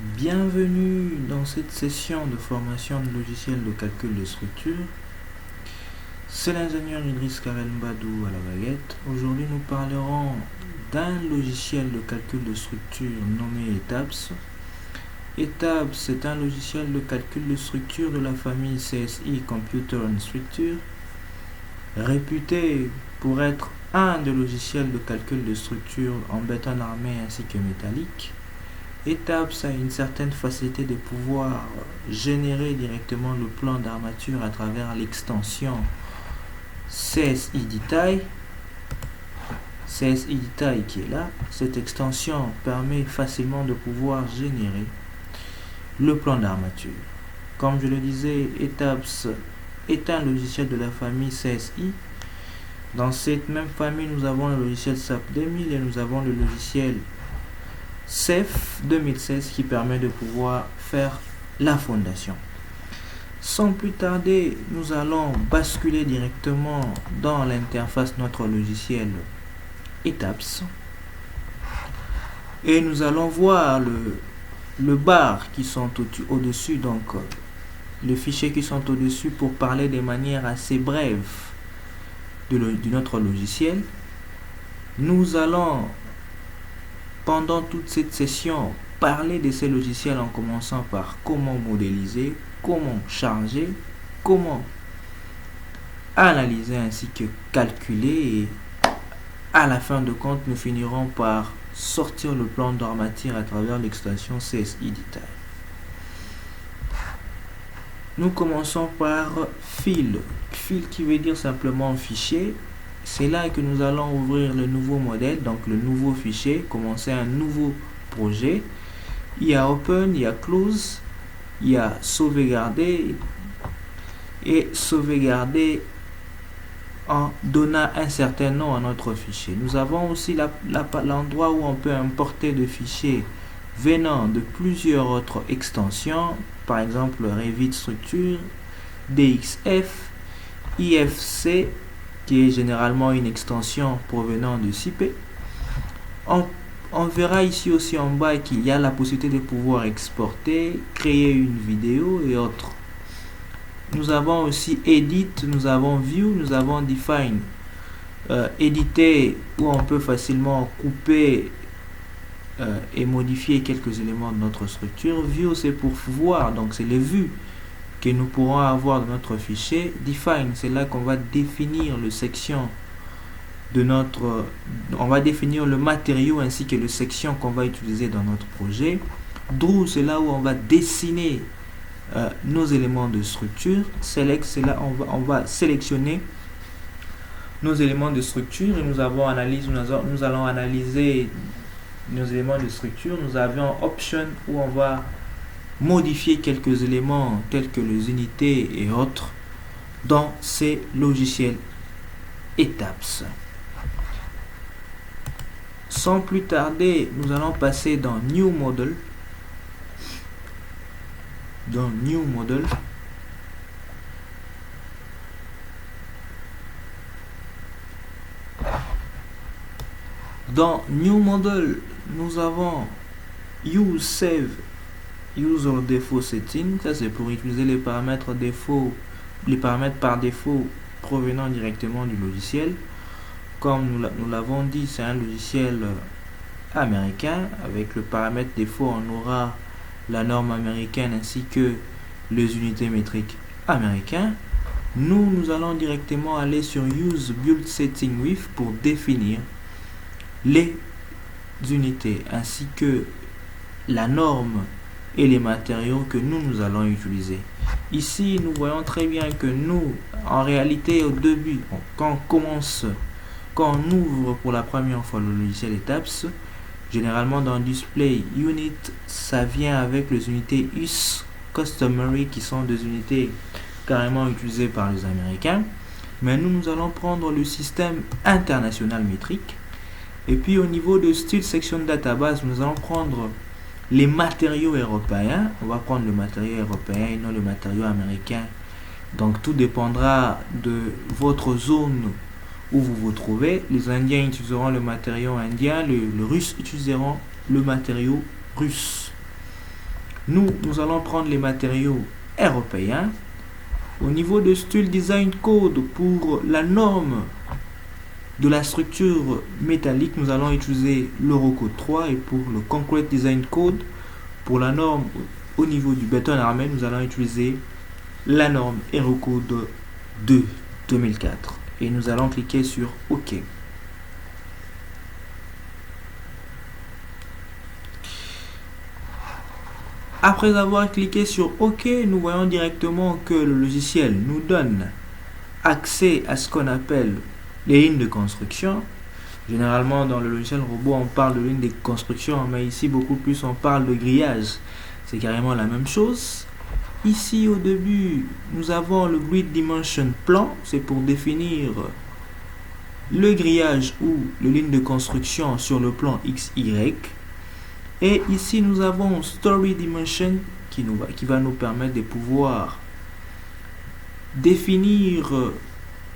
Bienvenue dans cette session de formation de logiciels de calcul de structure. C'est l'ingénieur Idriss Karen Badou à la baguette. Aujourd'hui, nous parlerons d'un logiciel de calcul de structure nommé ETABS. ETABS est un logiciel de calcul de structure de la famille CSI Computer and Structure, réputé pour être un des logiciels de calcul de structure en béton armé ainsi que métallique. ETABS a une certaine facilité de pouvoir générer directement le plan d'armature à travers l'extension CSI Detail. CSI Detail qui est là. Cette extension permet facilement de pouvoir générer le plan d'armature. Comme je le disais, ETABS est un logiciel de la famille CSI. Dans cette même famille, nous avons le logiciel SAP 2000 et nous avons le logiciel CEF 2016 qui permet de pouvoir faire la fondation. Sans plus tarder, nous allons basculer directement dans l'interface de notre logiciel ETABS et nous allons voir le bar qui sont au-dessus, donc les fichiers qui sont au-dessus pour parler de manière assez brève de notre logiciel. Nous allons pendant toute cette session parler de ces logiciels en commençant par comment modéliser, comment charger, comment analyser ainsi que calculer, et à la fin de compte nous finirons par sortir le plan d'armature à travers l'extension CSI Detail. Nous commençons par file qui veut dire simplement fichier. C'est là que nous allons ouvrir le nouveau modèle, donc le nouveau fichier, commencer un nouveau projet. Il y a Open, il y a Close, il y a Sauvegarder et Sauvegarder en donnant un certain nom à notre fichier. Nous avons aussi l'endroit où on peut importer des fichiers venant de plusieurs autres extensions, par exemple Revit Structure, DXF, IFC, qui est généralement une extension provenant de CIP. On verra ici aussi en bas qu'il y a la possibilité de pouvoir exporter, créer une vidéo et autres. Nous avons aussi Edit, nous avons View, nous avons Define. Éditer, où on peut facilement couper et modifier quelques éléments de notre structure. View, c'est pour voir, donc c'est les vues que nous pourrons avoir dans notre fichier. Define, c'est là qu'on va définir le section de notre, on va définir le matériau ainsi que le section qu'on va utiliser dans notre projet. Draw, c'est là où on va dessiner nos éléments de structure. Select, c'est là où on va sélectionner nos éléments de structure et nous allons analyser nos éléments de structure. Nous avons Option où on va modifier quelques éléments tels que les unités et autres dans ces logiciels ETABS. Sans plus tarder, nous allons passer dans New Model. Dans New Model, nous avons Use Save User Default Setting. Ça c'est pour utiliser les paramètres par défaut provenant directement du logiciel. Comme nous l'avons dit, c'est un logiciel américain. Avec le paramètre défaut, on aura la norme américaine ainsi que les unités métriques américaines. Nous allons directement aller sur Use Build Setting With pour définir les unités ainsi que la norme et les matériaux que nous allons utiliser. Ici, nous voyons très bien que nous, en réalité, au début, quand on ouvre pour la première fois le logiciel ETABS, généralement dans Display Unit, ça vient avec les unités US Customary qui sont des unités carrément utilisées par les Américains. Mais nous allons prendre le système international métrique. Et puis au niveau de Style Section Database, nous allons prendre les matériaux européens. On va prendre le matériau européen et non le matériau américain. Donc tout dépendra de votre zone où vous vous trouvez. Les Indiens utiliseront le matériau indien, les Russes utiliseront le matériau russe. Nous allons prendre les matériaux européens. Au niveau de Style Design Code, pour la norme de la structure métallique, nous allons utiliser l'Eurocode 3, et pour le Concrete Design Code, pour la norme au niveau du béton armé, nous allons utiliser la norme Eurocode 2 2004, et nous allons cliquer sur OK. Après avoir cliqué sur OK, nous voyons directement que le logiciel nous donne accès à ce qu'on appelle les lignes de construction. Généralement, dans le logiciel robot, on parle de lignes de construction, mais ici, beaucoup plus, on parle de grillage. C'est carrément la même chose. Ici, au début, nous avons le Grid Dimension Plan. C'est pour définir le grillage ou les lignes de construction sur le plan XY. Et ici, nous avons Story Dimension qui va nous permettre de pouvoir définir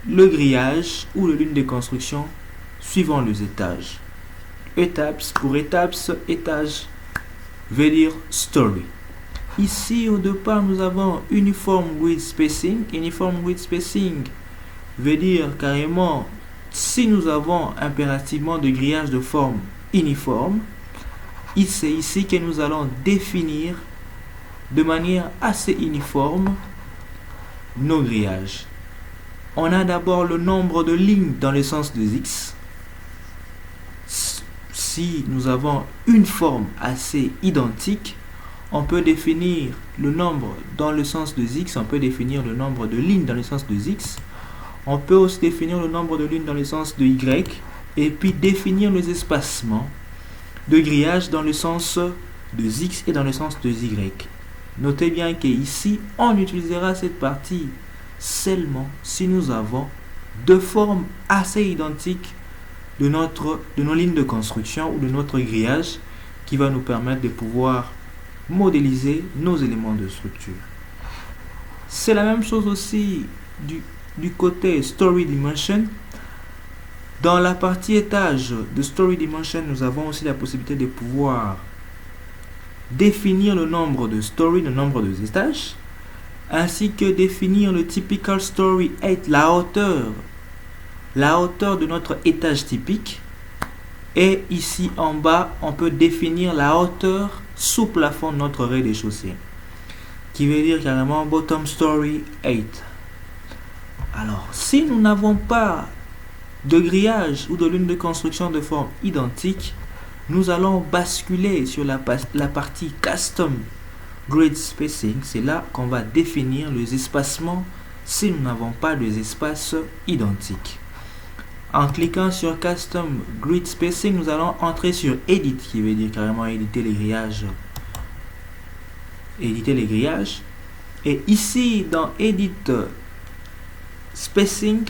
le grillage ou les lignes de construction suivant les étages. Étapes, pour étapes, étage veut dire story. Ici, au départ, nous avons Uniform Grid Spacing. Uniform Grid Spacing veut dire carrément si nous avons impérativement de grillage de forme uniforme. C'est ici que nous allons définir de manière assez uniforme nos grillages. On a d'abord le nombre de lignes dans le sens de X. Si nous avons une forme assez identique, on peut définir le nombre dans le sens de X, on peut définir le nombre de lignes dans le sens de X. On peut aussi définir le nombre de lignes dans le sens de Y, et puis définir les espacements de grillage dans le sens de X et dans le sens de Y. Notez bien qu'ici, on utilisera cette partie seulement si nous avons deux formes assez identiques de nos lignes de construction ou de notre grillage, qui va nous permettre de pouvoir modéliser nos éléments de structure. C'est la même chose aussi du côté Story Dimension. Dans la partie étage de Story Dimension, nous avons aussi la possibilité de pouvoir définir le nombre de story, le nombre de étages, ainsi que définir le typical story height, la hauteur de notre étage typique. Et ici en bas, on peut définir la hauteur sous plafond de notre rez-de-chaussée, qui veut dire carrément bottom story height. Alors, si nous n'avons pas de grillage ou de ligne de construction de forme identique, nous allons basculer sur la partie Custom Grid Spacing. C'est là qu'on va définir les espacements si nous n'avons pas des espaces identiques. En cliquant sur Custom Grid Spacing, nous allons entrer sur Edit, qui veut dire carrément éditer les grillages. Et ici, dans Edit Spacing,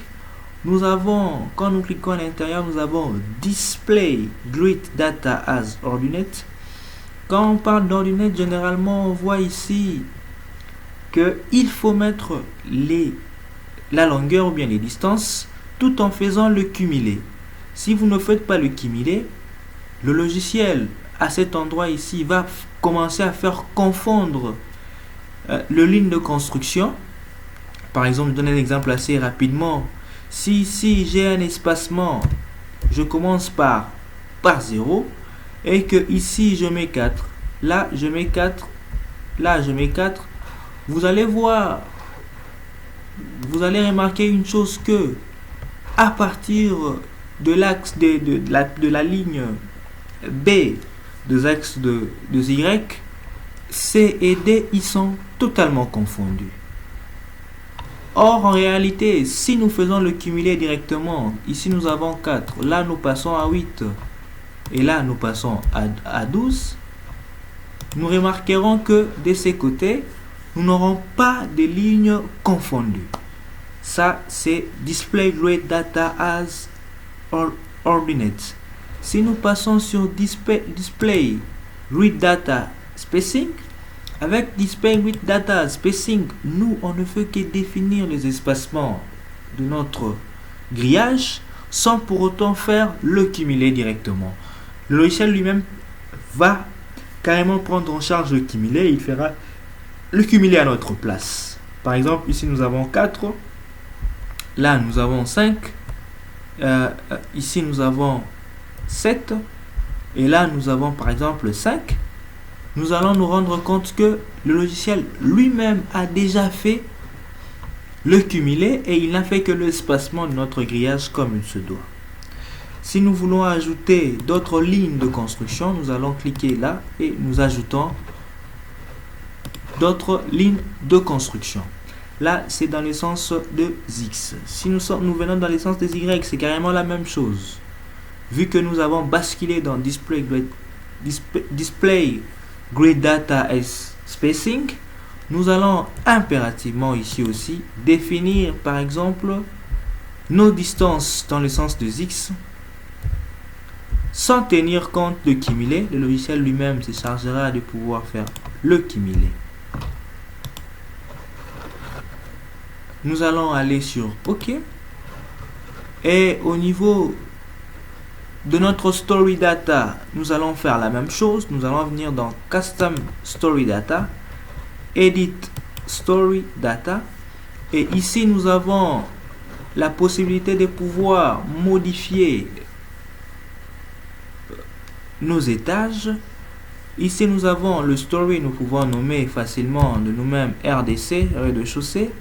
nous avons, quand nous cliquons à l'intérieur, nous avons Display Grid Data as Ordinate. Quand on parle d'ordinate, généralement, on voit ici qu'il faut mettre la longueur ou bien les distances tout en faisant le cumulé. Si vous ne faites pas le cumulé, le logiciel à cet endroit ici va commencer à faire confondre les lignes de construction. Par exemple, je donne un exemple assez rapidement. Si ici j'ai un espacement, je commence par 0, et que ici je mets 4, là je mets 4, là je mets 4, vous allez voir, vous allez remarquer une chose, que à partir de l'axe de la ligne B, des axes de Y, C et D, ils sont totalement confondus. Or, en réalité, si nous faisons le cumulé directement, ici nous avons 4, là nous passons à 8, et là nous passons à 12, nous remarquerons que de ces côtés, nous n'aurons pas de lignes confondues. Ça, c'est Display Grid Data as Ordinate. Si nous passons sur Display Grid Data Spacing, avec Display Grid Data Spacing, nous, on ne fait que définir les espacements de notre grillage sans pour autant faire le cumulé directement. Le logiciel lui-même va carrément prendre en charge le cumulé. Il fera le cumulé à notre place. Par exemple, ici nous avons 4. Là, nous avons 5. Ici, nous avons 7. Et là, nous avons par exemple 5. Nous allons nous rendre compte que le logiciel lui-même a déjà fait le cumulé et il n'a fait que l'espacement de notre grillage comme il se doit. Si nous voulons ajouter d'autres lignes de construction, nous allons cliquer là et nous ajoutons d'autres lignes de construction. Là, c'est dans le sens de X. Si nous venons dans le sens des Y, c'est carrément la même chose. Vu que nous avons basculé dans Display Grid Data as Spacing, nous allons impérativement ici aussi définir par exemple nos distances dans le sens de X sans tenir compte de cumulé. Le logiciel lui-même se chargera de pouvoir faire le cumulé. Nous allons aller sur OK. Et au niveau de notre Story Data, nous allons faire la même chose. Nous allons venir dans Custom Story Data, Edit Story Data. Et ici, nous avons la possibilité de pouvoir modifier nos étages. Ici, nous avons le Story. Nous pouvons nommer facilement de nous-mêmes RDC, rez-de-chaussée.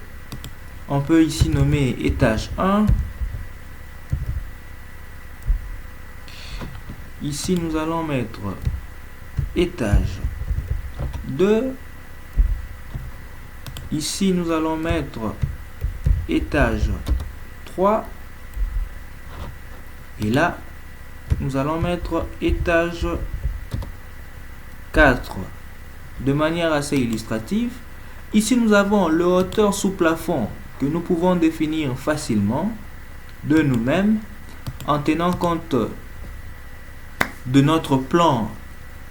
On peut ici nommer étage 1. Ici, nous allons mettre étage 2. Ici, nous allons mettre étage 3. Et là, nous allons mettre étage 4. De manière assez illustrative. Ici, nous avons le hauteur sous plafond que nous pouvons définir facilement de nous-mêmes en tenant compte de notre plan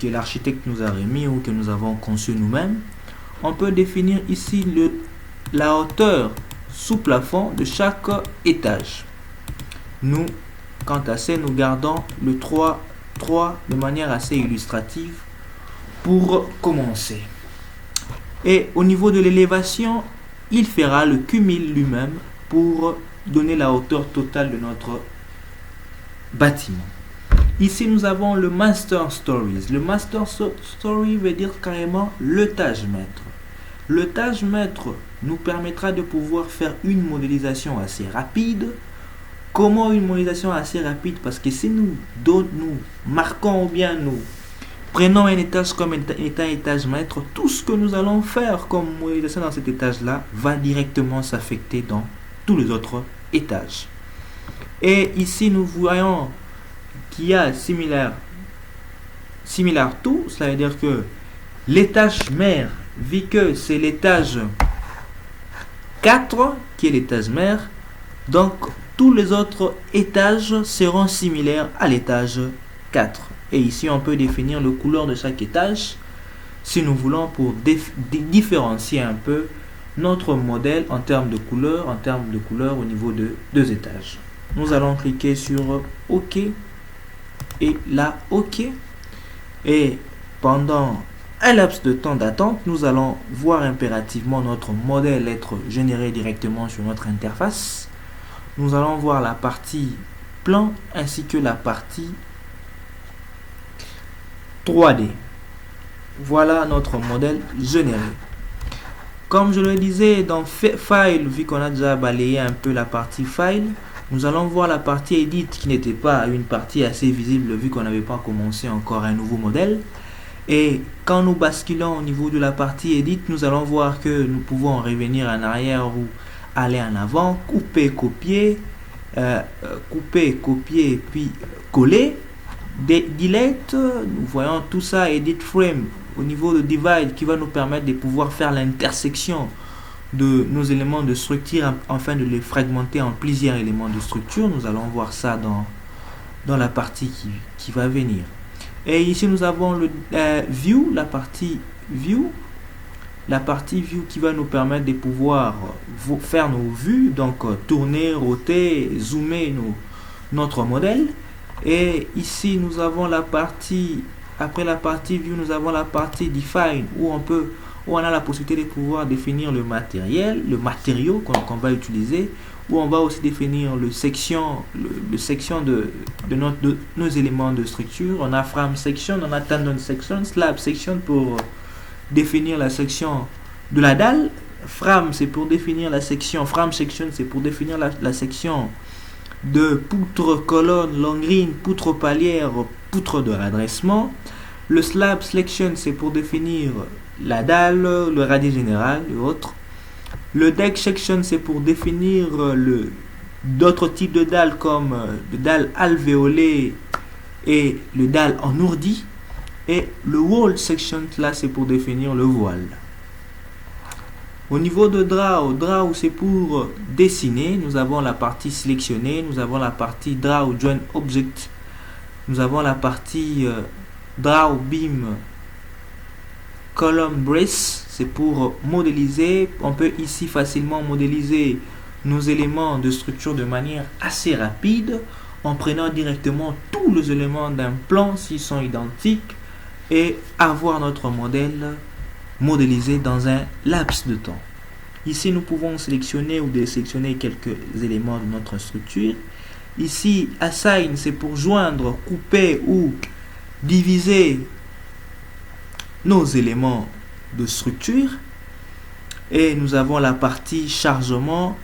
que l'architecte nous a remis ou que nous avons conçu nous-mêmes. On peut définir ici la hauteur sous plafond de chaque étage. Nous, quant à ça, nous gardons le 3 de manière assez illustrative pour commencer. Et au niveau de l'élévation, il fera le cumul lui-même pour donner la hauteur totale de notre bâtiment. Ici, nous avons le Master Stories. Le Master Story veut dire carrément le tâche maître. Le tâche maître nous permettra de pouvoir faire une modélisation assez rapide. Comment une modélisation assez rapide? Parce que si nous marquons ou bien nous prenons un étage comme étant étage maître, tout ce que nous allons faire comme modélisation dans cet étage-là va directement s'affecter dans tous les autres étages. Et ici, nous voyons qu'il y a similar to, cela veut dire que l'étage mère, vu que c'est l'étage 4 qui est l'étage mère, donc tous les autres étages seront similaires à l'étage 4. Et ici, on peut définir le couleur de chaque étage si nous voulons pour différencier un peu notre modèle en termes de couleur, au niveau de 2 étages. Nous allons cliquer sur OK et là OK. Et pendant un laps de temps d'attente, nous allons voir impérativement notre modèle être généré directement sur notre interface. Nous allons voir la partie plan ainsi que la partie 3D. Voilà notre modèle généré. Comme je le disais dans File, vu qu'on a déjà balayé un peu la partie File, nous allons voir la partie Edit qui n'était pas une partie assez visible vu qu'on n'avait pas commencé encore un nouveau modèle. Et quand nous basculons au niveau de la partie Edit, nous allons voir que nous pouvons revenir en arrière ou aller en avant, couper, copier, puis coller. Delete, nous voyons tout ça, Edit Frame au niveau de Divide qui va nous permettre de pouvoir faire l'intersection de nos éléments de structure afin de les fragmenter en plusieurs éléments de structure. Nous allons voir ça dans la partie qui va venir. Et ici nous avons le View, la partie View qui va nous permettre de pouvoir faire nos vues, donc tourner, roter, zoomer notre modèle. Et ici nous avons la partie Après la partie View, nous avons la partie Define où on a la possibilité de pouvoir définir le matériau qu'on va utiliser, où on va aussi définir le section de nos éléments de structure. On a frame section, on a tendon section, slab section pour définir la section de la dalle. Frame, c'est pour définir la section. Frame section, c'est pour définir la section de poutre, colonne, longrine, poutre palière, poutre de redressement. Le slab selection, c'est pour définir la dalle, le radius général et autres. Le deck section, c'est pour définir d'autres types de dalles comme le dalle alvéolée et le dalle ennourdi. Et le wall section, là, c'est pour définir le voile. Au niveau de draw c'est pour dessiner. Nous avons la partie sélectionner, nous avons la partie draw join object, nous avons la partie draw beam column brace, c'est pour modéliser. On peut ici facilement modéliser nos éléments de structure de manière assez rapide en prenant directement tous les éléments d'un plan s'ils sont identiques et avoir notre modèle modélisé dans un laps de temps. Ici, nous pouvons sélectionner ou désélectionner quelques éléments de notre structure. Ici, assign, c'est pour joindre, couper ou diviser nos éléments de structure. Et nous avons la partie chargement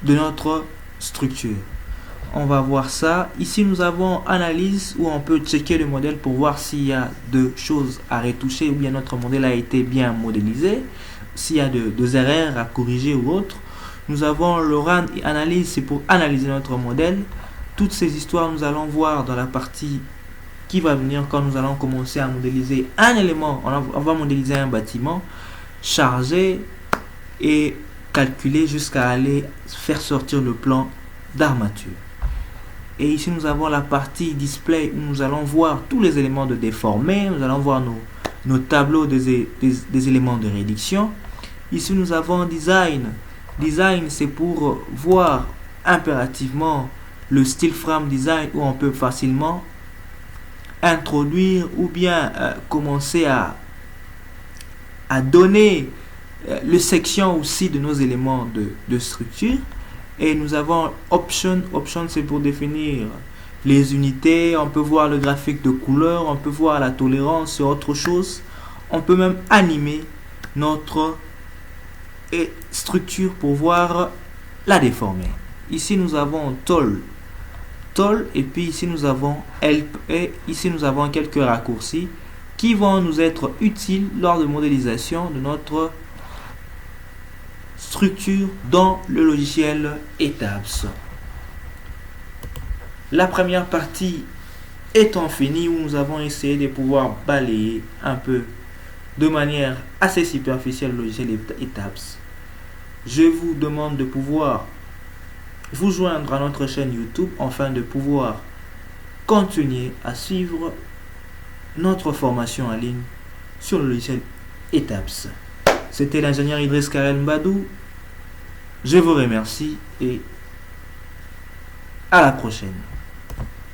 de notre structure. On va voir ça. Ici, nous avons analyse où on peut checker le modèle pour voir s'il y a de choses à retoucher ou bien notre modèle a été bien modélisé, s'il y a des erreurs à corriger ou autre. Nous avons le run et analyse, c'est pour analyser notre modèle. Toutes ces histoires, nous allons voir dans la partie qui va venir quand nous allons commencer à modéliser un élément. On va modéliser un bâtiment, charger et calculer jusqu'à aller faire sortir le plan d'armature. Et ici, nous avons la partie display où nous allons voir tous les éléments de déformés. Nous allons voir nos tableaux des éléments de réduction. Ici, nous avons design. Design, c'est pour voir impérativement le style frame design où on peut facilement introduire ou bien commencer à donner le section aussi de nos éléments de structure. Et nous avons option. Option, c'est pour définir les unités. On peut voir le graphique de couleur. On peut voir la tolérance et autre chose. On peut même animer notre structure pour voir la déformer. Ici, nous avons tool. Et puis ici, nous avons help. Et ici, nous avons quelques raccourcis qui vont nous être utiles lors de modélisation de notre structure dans le logiciel ETABS. La première partie étant finie, où nous avons essayé de pouvoir balayer un peu de manière assez superficielle le logiciel ETABS, je vous demande de pouvoir vous joindre à notre chaîne YouTube afin de pouvoir continuer à suivre notre formation en ligne sur le logiciel ETABS. C'était l'ingénieur Idriss Karel Mbadou. Je vous remercie et à la prochaine.